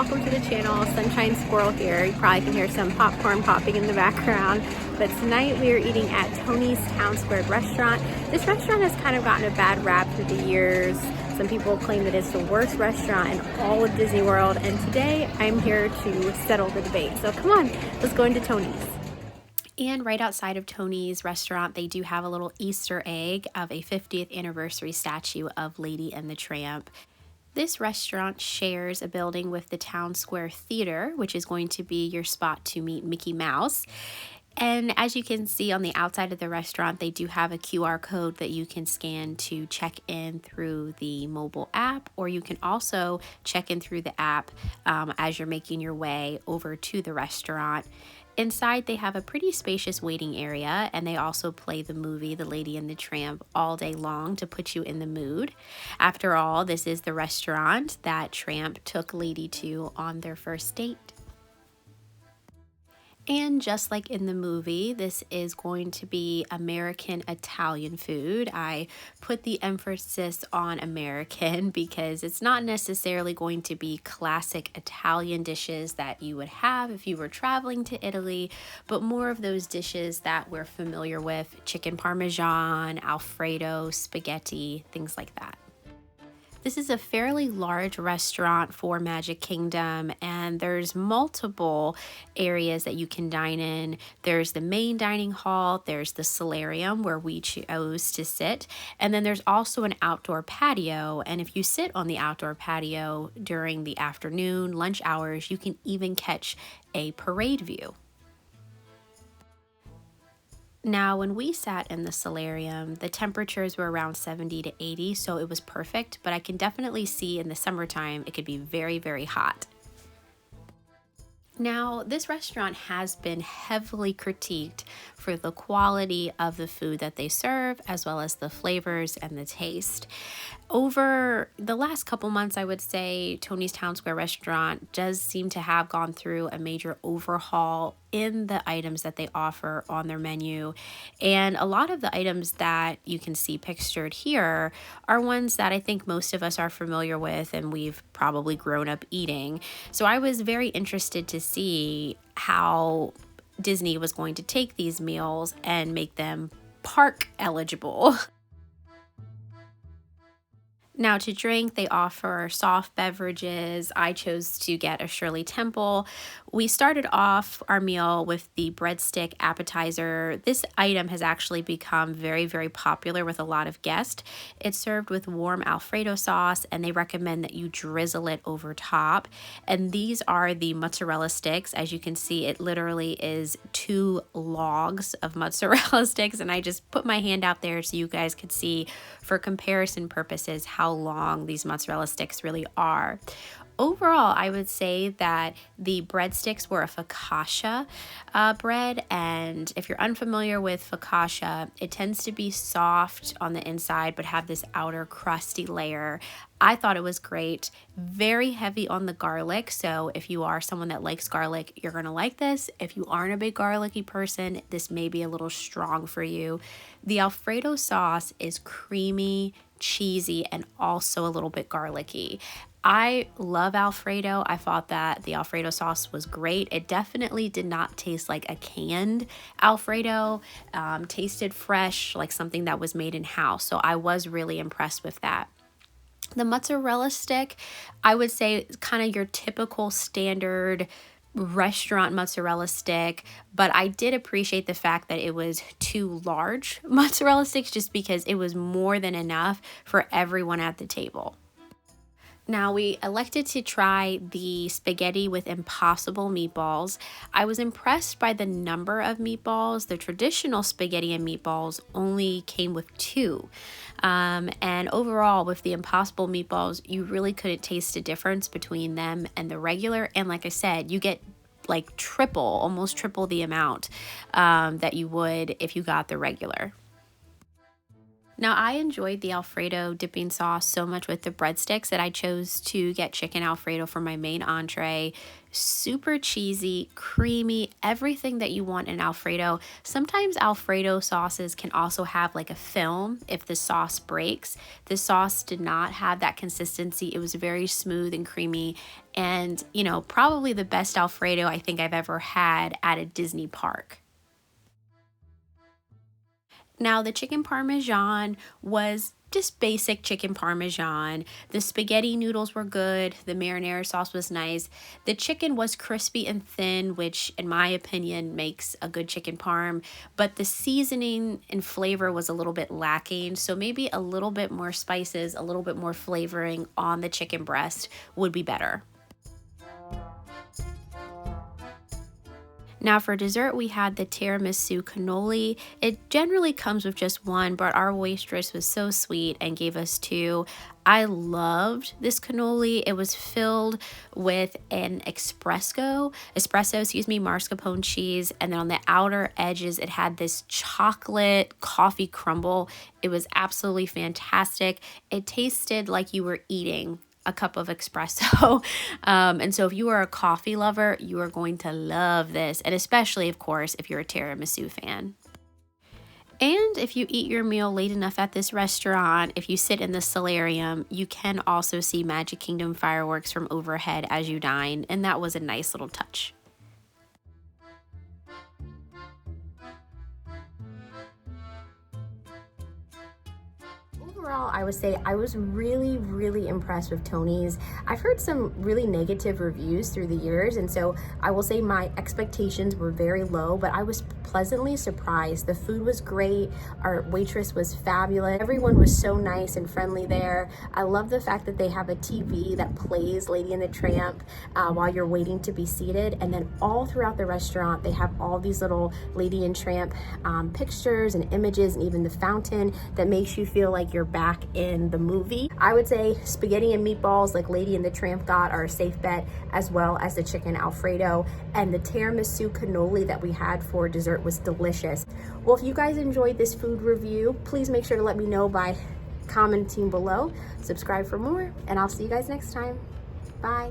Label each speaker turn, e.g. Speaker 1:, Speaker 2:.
Speaker 1: welcome to the channel. Sunshine Squirrel here. You probably can hear some popcorn popping in the background. But tonight we are eating at Tony's Town Square restaurant. This restaurant has kind of gotten a bad rap through the years. Some people claim that it's the worst restaurant in all of Disney World. And today I'm here to settle the debate. So come on, let's go into Tony's. And right outside of Tony's restaurant, they do have a little Easter egg of a 50th anniversary statue of Lady and the Tramp. This restaurant shares a building with the Town Square Theater, which is going to be your spot to meet Mickey Mouse. And as you can see on the outside of the restaurant, they do have a QR code that you can scan to check in through the mobile app, or you can also check in through the app as you're making your way over to the restaurant. Inside, they have a pretty spacious waiting area, and they also play the movie The Lady and the Tramp all day long to put you in the mood. After all, this is the restaurant that Tramp took Lady to on their first date. And just like in the movie, this is going to be American Italian food. I put the emphasis on American because it's not necessarily going to be classic Italian dishes that you would have if you were traveling to Italy, but more of those dishes that we're familiar with: chicken parmesan, Alfredo, spaghetti, things like that. This is a fairly large restaurant for Magic Kingdom, and there's multiple areas that you can dine in. There's the main dining hall, there's the solarium where we chose to sit, and then there's also an outdoor patio. And if you sit on the outdoor patio during the afternoon, lunch hours, you can even catch a parade view. Now, when we sat in the solarium, the temperatures were around 70 to 80, so it was perfect, but I can definitely see in the summertime it could be very, very hot. Now, this restaurant has been heavily critiqued for the quality of the food that they serve, as well as the flavors and the taste. Over the last couple months, I would say Tony's Town Square restaurant does seem to have gone through a major overhaul in the items that they offer on their menu. And a lot of the items that you can see pictured here are ones that I think most of us are familiar with and we've probably grown up eating. So I was very interested to see how Disney was going to take these meals and make them park eligible. Now, to drink, they offer soft beverages. I chose to get a Shirley Temple. We started off our meal with the breadstick appetizer. This item has actually become very, very popular with a lot of guests. It's served with warm Alfredo sauce, and they recommend that you drizzle it over top. And these are the mozzarella sticks. As you can see, it literally is 2 logs of mozzarella sticks, and I just put my hand out there so you guys could see, for comparison purposes, how long these mozzarella sticks really are. Overall, I would say that the breadsticks were a focaccia bread, and if you're unfamiliar with focaccia, it tends to be soft on the inside but have this outer crusty layer. I thought it was great. Very heavy on the garlic, so if you are someone that likes garlic, you're gonna like this. If you aren't a big garlicky person, this may be a little strong for you. The Alfredo sauce is creamy, cheesy, and also a little bit garlicky. I love Alfredo. I thought that the Alfredo sauce was great. It definitely did not taste like a canned Alfredo. Tasted fresh, like something that was made in-house. So I was really impressed with that. The mozzarella stick, I would say kind of your typical standard restaurant mozzarella stick, but I did appreciate the fact that it was 2 large mozzarella sticks just because it was more than enough for everyone at the table. Now, we elected to try the spaghetti with impossible meatballs. I was impressed by the number of meatballs. The traditional spaghetti and meatballs only came with 2. And overall, with the impossible meatballs, you really couldn't taste a difference between them and the regular. And like I said, you get like almost triple the amount that you would if you got the regular. Now, I enjoyed the Alfredo dipping sauce so much with the breadsticks that I chose to get chicken Alfredo for my main entree. Super cheesy, creamy, everything that you want in Alfredo. Sometimes Alfredo sauces can also have like a film if the sauce breaks. The sauce did not have that consistency. It was very smooth and creamy, and probably the best Alfredo I think I've ever had at a Disney park. Now, the chicken parmesan was just basic chicken parmesan. The spaghetti noodles were good. The marinara sauce was nice. The chicken was crispy and thin, which, in my opinion, makes a good chicken parm. But the seasoning and flavor was a little bit lacking. So maybe a little bit more spices, a little bit more flavoring on the chicken breast would be better. Now for dessert, we had the tiramisu cannoli. It generally comes with just one, but our waitress was so sweet and gave us two. I loved this cannoli. It was filled with an mascarpone cheese, and then on the outer edges, it had this chocolate coffee crumble. It was absolutely fantastic. It tasted like you were eating a cup of espresso. And so if you are a coffee lover, you are going to love this. And especially, of course, if you're a tiramisu fan. And if you eat your meal late enough at this restaurant, if you sit in the solarium, you can also see Magic Kingdom fireworks from overhead as you dine. And that was a nice little touch. Overall, I would say I was really impressed with Tony's. I've heard some really negative reviews through the years, and so I will say my expectations were very low, but I was pleasantly surprised. The food was great. Our waitress was fabulous. Everyone was so nice and friendly there. I love the fact that they have a TV that plays Lady and the Tramp while you're waiting to be seated, and then all throughout the restaurant, they have all these little Lady and Tramp pictures and images, and even the fountain that makes you feel like you're back in the movie. I would say spaghetti and meatballs like Lady and the Tramp got are a safe bet, as well as the chicken Alfredo, and the tiramisu cannoli that we had for dessert was delicious. Well, if you guys enjoyed this food review, please make sure to let me know by commenting below. Subscribe for more, and I'll see you guys next time. Bye.